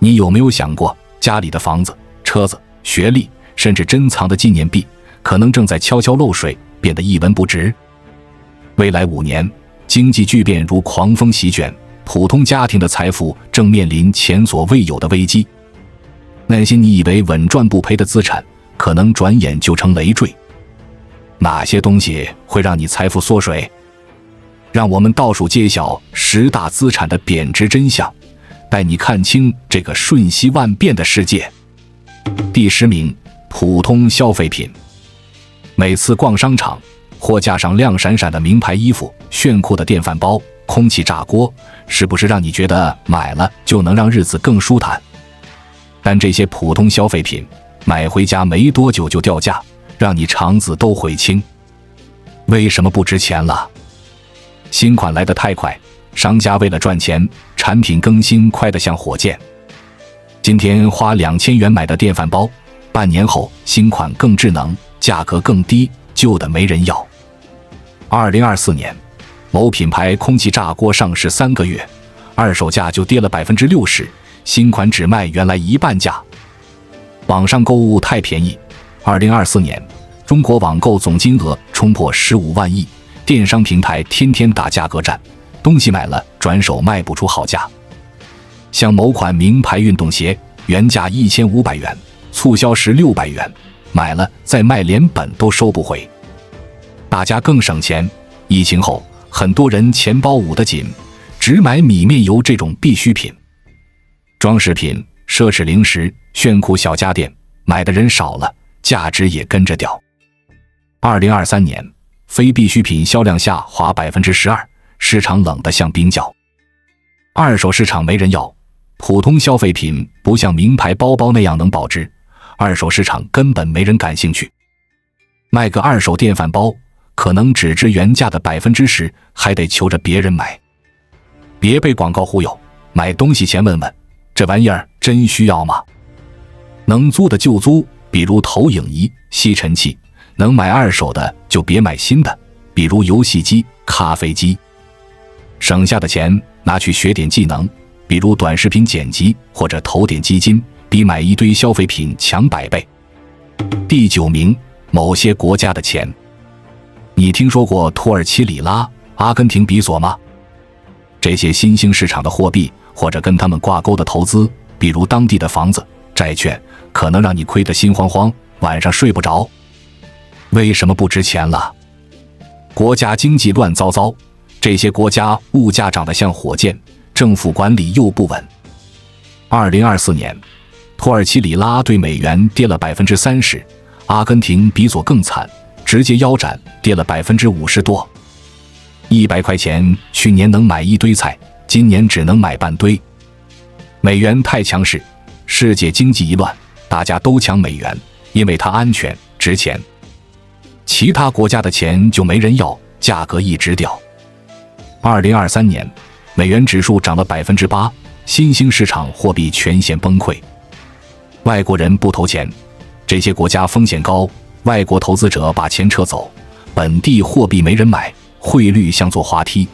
你有没有想过，家里的房子、车子、学历，甚至珍藏的纪念币，可能正在悄悄漏水，变得一文不值？未来5年，经济巨变如狂风席卷，普通家庭的财富正面临前所未有的危机。那些你以为稳赚不赔的资产，可能转眼就成累赘。哪些东西会让你财富缩水？让我们倒数揭晓10大资产的贬值真相，带你看清这个瞬息万变的世界。第10名，普通消费品。每次逛商场，货架上亮闪闪的名牌衣服、炫酷的电饭煲、空气炸锅，是不是让你觉得买了就能让日子更舒坦？但这些普通消费品买回家没多久就掉价，让你肠子都悔青。为什么不值钱了？新款来得太快，商家为了赚钱，产品更新快得像火箭。今天花2000元买的电饭煲，半年后新款更智能，价格更低，旧的没人要。2024年，某品牌空气炸锅上市3个月，二手价就跌了60%，新款只卖原来1半价。网上购物太便宜，2024年，中国网购总金额冲破15万亿，电商平台天天打价格战，东西买了转手卖不出好价。像某款名牌运动鞋，原价1500元，促销时600元，买了再卖连本都收不回。大家更省钱，疫情后很多人钱包捂得紧，只买米面油这种必需品。装饰品、奢侈零食、炫酷小家电，买的人少了，价值也跟着掉。2023年，非必需品销量下滑12%，市场冷得像冰窖。二手市场没人要，普通消费品不像名牌包包那样能保值，二手市场根本没人感兴趣。卖个二手电饭煲，可能只值原价的10%，还得求着别人买。别被广告忽悠，买东西前问问，这玩意儿真需要吗？能租的就租，比如投影仪、吸尘器；能买二手的就别买新的，比如游戏机、咖啡机。省下的钱拿去学点技能，比如短视频剪辑或者投点基金，比买一堆消费品强100倍。第9名，某些国家的钱。你听说过土耳其里拉、阿根廷比索吗？这些新兴市场的货币或者跟他们挂钩的投资，比如当地的房子、债券，可能让你亏得心慌慌，晚上睡不着。为什么不值钱了？国家经济乱糟糟，这些国家物价涨得像火箭，政府管理又不稳。2024年，土耳其里拉对美元跌了30%，阿根廷比索更惨，直接腰斩，跌了50%多。100块钱去年能买一堆菜，今年只能买半堆。美元太强势，世界经济一乱，大家都抢美元，因为它安全、值钱。其他国家的钱就没人要，价格一直掉。2023年，美元指数涨了8%，新兴市场货币全线崩溃。外国人不投钱，这些国家风险高，外国投资者把钱撤走，本地货币没人买，汇率像坐滑梯。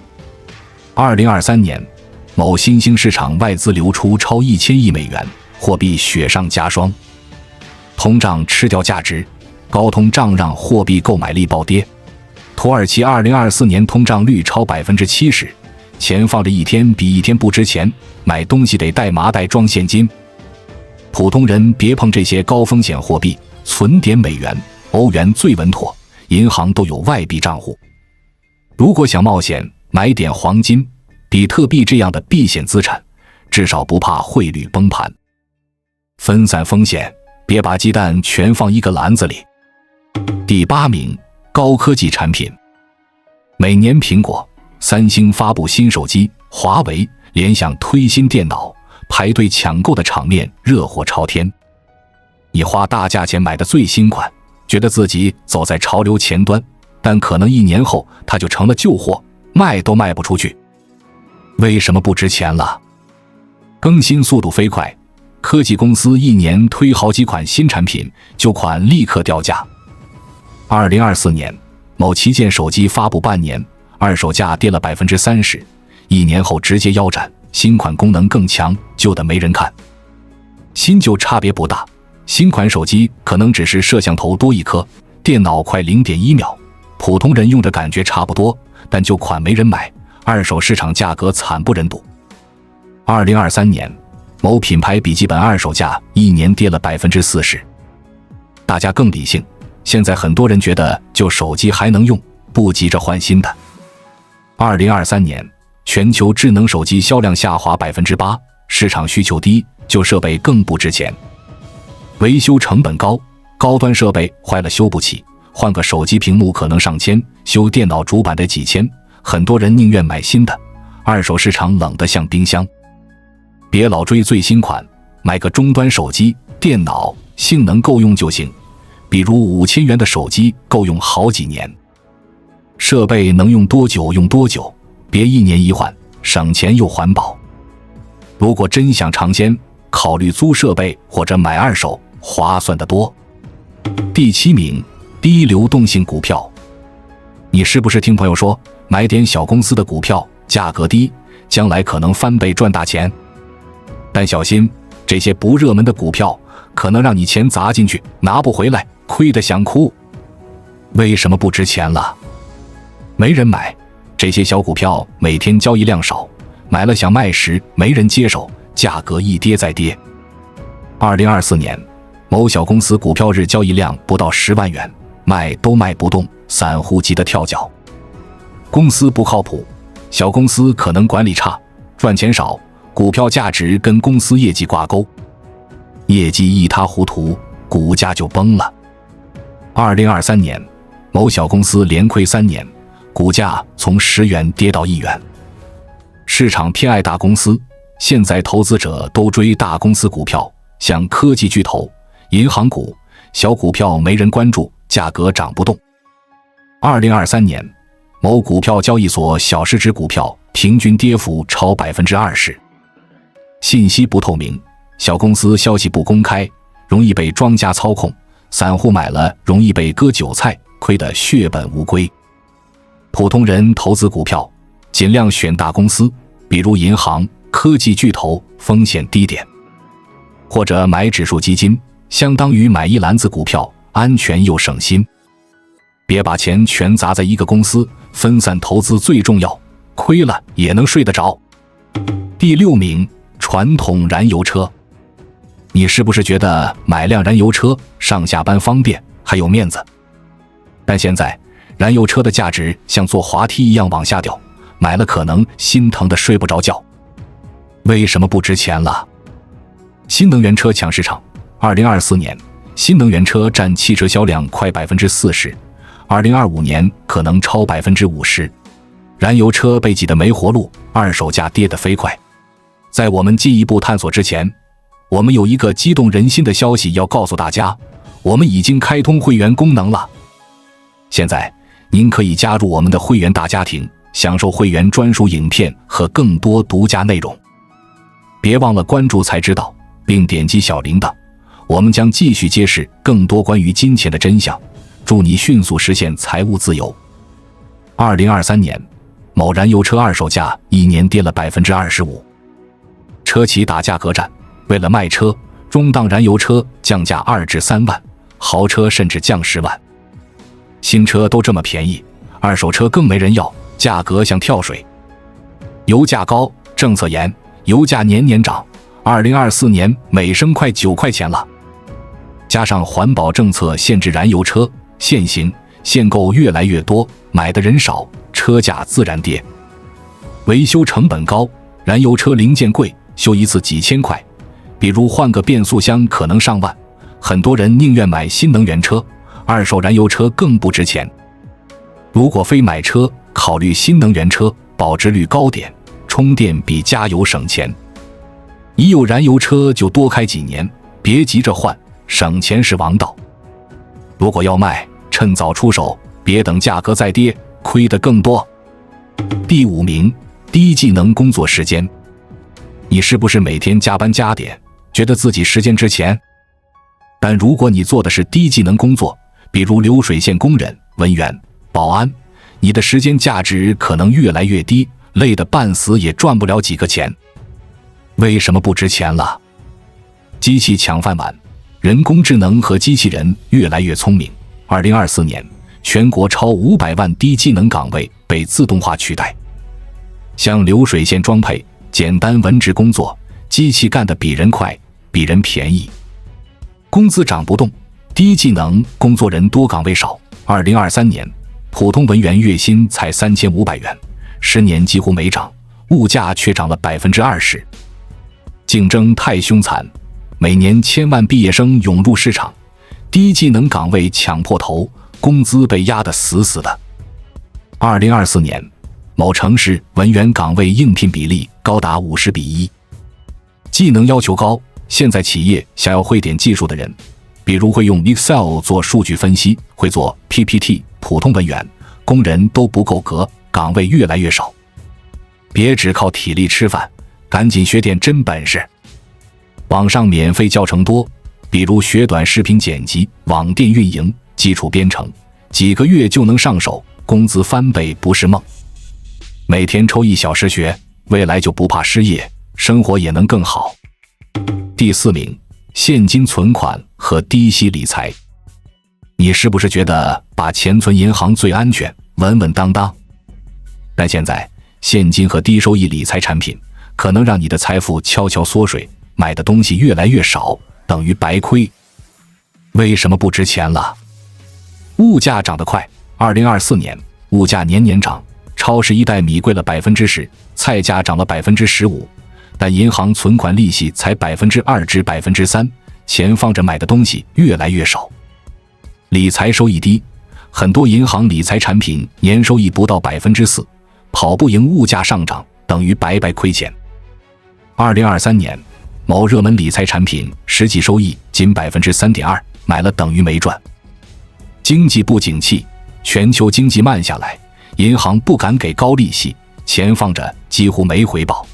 2023年，某新兴市场外资流出超1000亿美元，货币雪上加霜。通胀吃掉价值，高通胀让货币购买力暴跌。土耳其2024年通胀率超70%，钱放着一天比一天不值钱，买东西得带麻袋装现金。普通人别碰这些高风险货币，存点美元、欧元最稳妥，银行都有外币账户。如果想冒险，买点黄金、比特币这样的避险资产，至少不怕汇率崩盘。分散风险，别把鸡蛋全放一个篮子里。第8名，高科技产品。每年苹果、三星发布新手机，华为、联想推新电脑，排队抢购的场面热火朝天。你花大价钱买的最新款，觉得自己走在潮流前端，但可能1年后它就成了旧货，卖都卖不出去。为什么不值钱了？更新速度飞快，科技公司1年推好几款新产品，旧款立刻掉价。2024年，某旗舰手机发布半年，二手价跌了30%，1年后直接腰斩，新款功能更强，旧的没人看。新旧差别不大，新款手机可能只是摄像头多一颗，电脑快 0.1 秒，普通人用着感觉差不多，但旧款没人买，二手市场价格惨不忍睹。2023年，某品牌笔记本二手价一年跌了 40%。大家更理性，现在很多人觉得旧手机还能用，不急着换新的。2023年，全球智能手机销量下滑 8%， 市场需求低，旧设备更不值钱。维修成本高，高端设备坏了修不起，换个手机屏幕可能上千，修电脑主板得几千，很多人宁愿买新的，二手市场冷得像冰箱。别老追最新款，买个中端手机，电脑性能够用就行，比如5000元的手机够用好几年。设备能用多久用多久，别一年一换，省钱又环保。如果真想尝鲜，考虑租设备或者买二手，划算得多。第7名，低流动性股票。你是不是听朋友说，买点小公司的股票，价格低，将来可能翻倍赚大钱？但小心，这些不热门的股票可能让你钱砸进去，拿不回来，亏得想哭。为什么不值钱了？没人买，这些小股票每天交易量少，买了想卖时没人接手，价格一跌再跌。2024年，某小公司股票日交易量不到10万元，卖都卖不动，散户急得跳脚。公司不靠谱，小公司可能管理差，赚钱少，股票价值跟公司业绩挂钩，业绩一塌糊涂，股价就崩了。2023年，某小公司连亏3年，股价从10元跌到1元。市场偏爱大公司，现在投资者都追大公司股票，像科技巨头、银行股，小股票没人关注，价格涨不动。2023年，某股票交易所小市值股票平均跌幅超 20%。信息不透明，小公司消息不公开，容易被庄家操控，散户买了容易被割韭菜，亏得血本无归。普通人投资股票，尽量选大公司，比如银行、科技巨头，风险低点。或者买指数基金，相当于买一篮子股票，安全又省心。别把钱全砸在一个公司，分散投资最重要，亏了也能睡得着。第6名，传统燃油车。你是不是觉得买辆燃油车上下班方便还有面子？但现在燃油车的价值像坐滑梯一样往下掉，买了可能心疼得睡不着觉。为什么不值钱了？新能源车抢市场，2024年新能源车占汽车销量快 40%，2025年可能超 50%。燃油车被挤得没活路，二手价跌得飞快。在我们进一步探索之前，我们有一个激动人心的消息要告诉大家，我们已经开通会员功能了。现在您可以加入我们的会员大家庭，享受会员专属影片和更多独家内容。别忘了关注才知道，并点击小铃铛，我们将继续揭示更多关于金钱的真相，祝你迅速实现财务自由。2023年，某燃油车二手价一年跌了 25%。车企打价格战，为了卖车，中档燃油车降价2至3万，豪车甚至降10万。新车都这么便宜，二手车更没人要，价格像跳水。油价高，政策严，油价年年涨，2024年每升快9块钱了。加上环保政策限制燃油车限行限购越来越多，买的人少，车价自然跌。维修成本高，燃油车零件贵，修一次几千块，比如换个变速箱可能上万，很多人宁愿买新能源车，二手燃油车更不值钱。如果非买车，考虑新能源车，保值率高点，充电比加油省钱。已有燃油车就多开几年，别急着换，省钱是王道。如果要卖，趁早出手，别等价格再跌，亏得更多。第5名，低技能工作时间。你是不是每天加班加点，觉得自己时间值钱？但如果你做的是低技能工作，比如流水线工人、文员、保安，你的时间价值可能越来越低，累得半死也赚不了几个钱。为什么不值钱了？机器抢饭碗，人工智能和机器人越来越聪明。2024年，全国超500万低技能岗位被自动化取代。像流水线装配、简单文职工作，机器干得比人快，比人便宜。工资涨不动，低技能工作人多，岗位少。2023年，普通文员月薪才3500元，10年几乎没涨，物价却涨了20%。竞争太凶残，每年1000万毕业生涌入市场，低技能岗位抢破头，工资被压得死死的。2024年，某城市文员岗位应聘比例高达50:1。技能要求高，现在企业想要会点技术的人，比如会用 Excel 做数据分析，会做 PPT， 普通文员、工人都不够格，岗位越来越少。别只靠体力吃饭，赶紧学点真本事。网上免费教程多，比如学短视频剪辑、网店运营、基础编程，几个月就能上手，工资翻倍不是梦。每天抽1小时学，未来就不怕失业，生活也能更好。第4名，现金存款和低息理财。你是不是觉得把钱存银行最安全、稳稳当当？但现在现金和低收益理财产品可能让你的财富悄悄缩水，买的东西越来越少，等于白亏。为什么不值钱了？物价涨得快，2024年物价年年涨，超市1袋米贵了10%，菜价涨了15%，但银行存款利息才2%至3%，钱放着买的东西越来越少。理财收益低，很多银行理财产品年收益不到4%，跑不赢物价上涨，等于白白亏钱。2023年，某热门理财产品实际收益仅3.2%，买了等于没赚。经济不景气，全球经济慢下来，银行不敢给高利息，钱放着几乎没回报。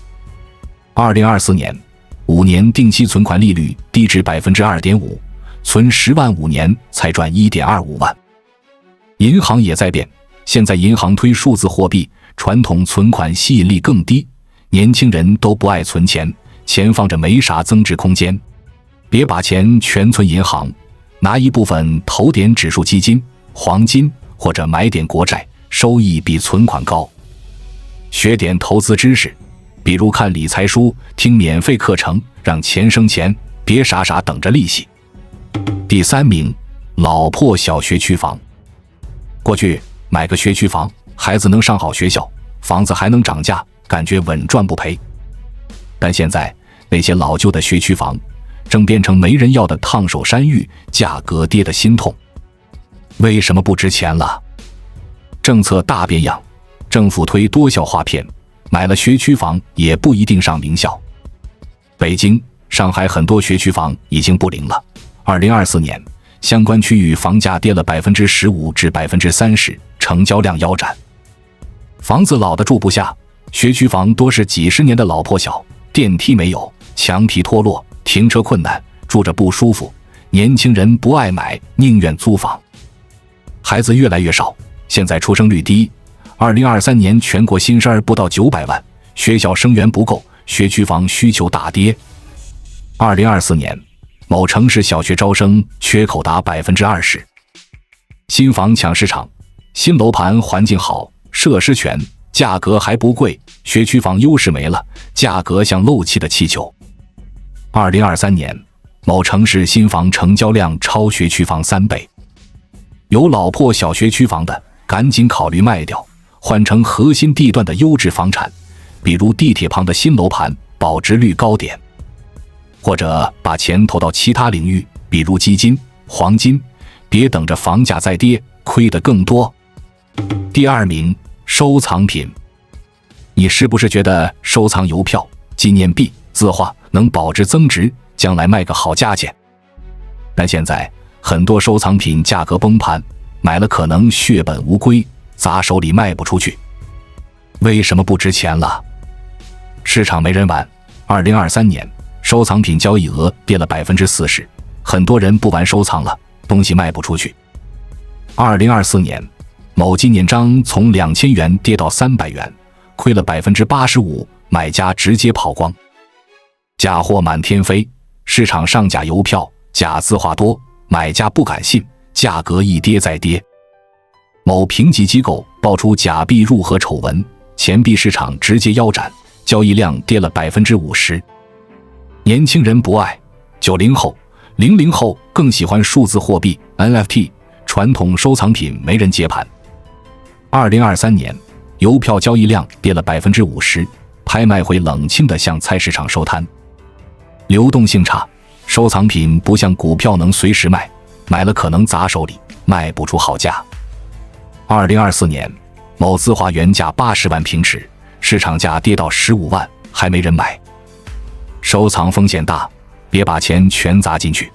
2024年，5年定期存款利率低至2.5%，存10万5年才赚1.25万。银行也在变，现在银行推数字货币，传统存款吸引力更低，年轻人都不爱存钱，钱放着没啥增值空间。别把钱全存银行，拿一部分投点指数基金、黄金，或者买点国债，收益比存款高。学点投资知识，比如看理财书、听免费课程，让钱生钱，别傻傻等着利息。第3名，老破小学区房。过去买个学区房，孩子能上好学校，房子还能涨价，感觉稳赚不赔。但现在那些老旧的学区房正变成没人要的烫手山芋，价格跌得心痛。为什么不值钱了？政策大变样，政府推多校划片，买了学区房也不一定上名校。北京、上海很多学区房已经不灵了。2024年，相关区域房价跌了15%至30%，成交量腰斩。房子老的住不下，学区房多是几十年的老破小，电梯没有，墙皮脱落，停车困难，住着不舒服，年轻人不爱买，宁愿租房。孩子越来越少，现在出生率低，2023年全国新生儿不到900万，学校生源不够，学区房需求大跌。2024年，某城市小学招生缺口达20%。新房抢市场，新楼盘环境好，设施全，价格还不贵，学区房优势没了，价格像漏气的气球。2023年，某城市新房成交量超学区房3倍。有老破小学区房的，赶紧考虑卖掉，换成核心地段的优质房产，比如地铁旁的新楼盘，保值率高点。或者把钱投到其他领域，比如基金、黄金，别等着房价再跌，亏得更多。第2名，收藏品。你是不是觉得收藏邮票、纪念币、字画能保值增值，将来卖个好价钱？但现在很多收藏品价格崩盘，买了可能血本无归，砸手里卖不出去。为什么不值钱了？市场没人玩。2023年收藏品交易额跌了40%，很多人不玩收藏了，东西卖不出去。2024年，某纪念章从2000元跌到300元，亏了85%，买家直接跑光。假货满天飞，市场上假邮票，假字画多，买家不敢信，价格一跌再跌。某评级机构爆出假币入盒丑闻，钱币市场直接腰斩，交易量跌了 50%。 年轻人不爱，90后、00后更喜欢数字货币 NFT， 传统收藏品没人接盘。2023年，邮票交易量跌了 50%， 拍卖会冷清地向菜市场收摊。流动性差，收藏品不像股票能随时卖，买了可能砸手里，卖不出好价。2024年，某字画原价80万平尺，市场价跌到15万，还没人买。收藏风险大，别把钱全砸进去。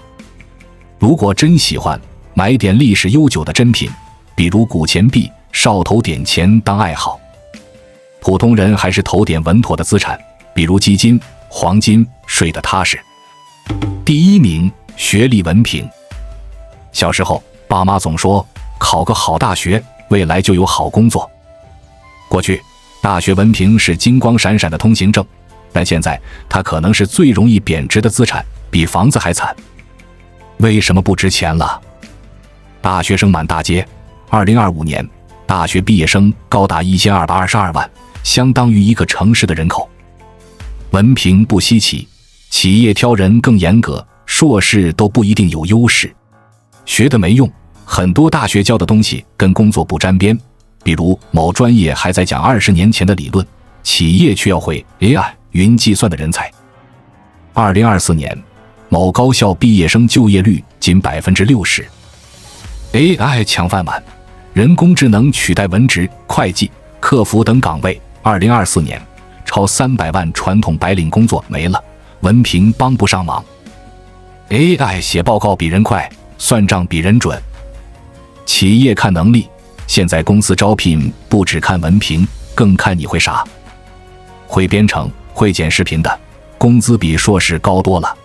如果真喜欢，买点历史悠久的珍品，比如古钱币，少投点钱当爱好。普通人还是投点稳妥的资产，比如基金、黄金，睡得踏实。第1名，学历文凭。小时候，爸妈总说考个好大学，未来就有好工作。过去，大学文凭是金光闪闪的通行证，但现在它可能是最容易贬值的资产，比房子还惨。为什么不值钱了？大学生满大街，2025年大学毕业生高达1222万，相当于一个城市的人口。文凭不稀奇，企业挑人更严格，硕士都不一定有优势。学的没用，很多大学教的东西跟工作不沾边，比如某专业还在讲20年前的理论，企业却要会 AI 云计算的人才。2024年，某高校毕业生就业率仅 60%。 AI 抢饭碗，人工智能取代文职、会计、客服等岗位。2024年，超300万传统白领工作没了，文凭帮不上忙。AI 写报告比人快，算账比人准。企业看能力，现在公司招聘不只看文凭，更看你会啥。会编程、会剪视频的，工资比硕士高多了。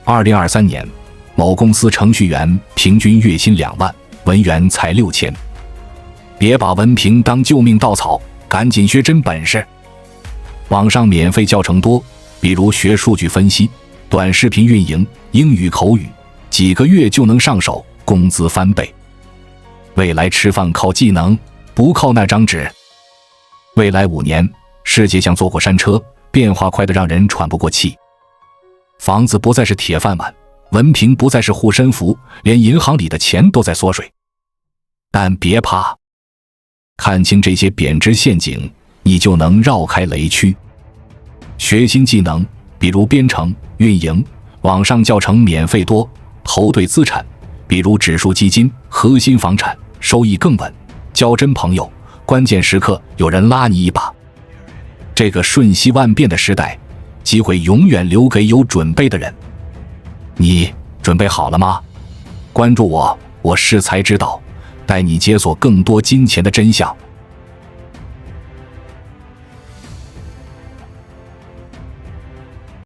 2023年，某公司程序员平均月薪2万，文员才6000。别把文凭当救命稻草，赶紧学真本事。网上免费教程多，比如学数据分析、短视频运营、英语口语，几个月就能上手，工资翻倍。未来吃饭靠技能，不靠那张纸。未来5年，世界像坐过山车，变化快得让人喘不过气。房子不再是铁饭碗，文凭不再是护身符，连银行里的钱都在缩水。但别怕，看清这些贬值陷阱，你就能绕开雷区。学新技能，比如编程、运营，网上教程免费多，投对资产，比如指数基金、核心房产，收益更稳。交真朋友，关键时刻有人拉你一把。这个瞬息万变的时代，机会永远留给有准备的人。你准备好了吗？关注我，我是才知道，带你解锁更多金钱的真相。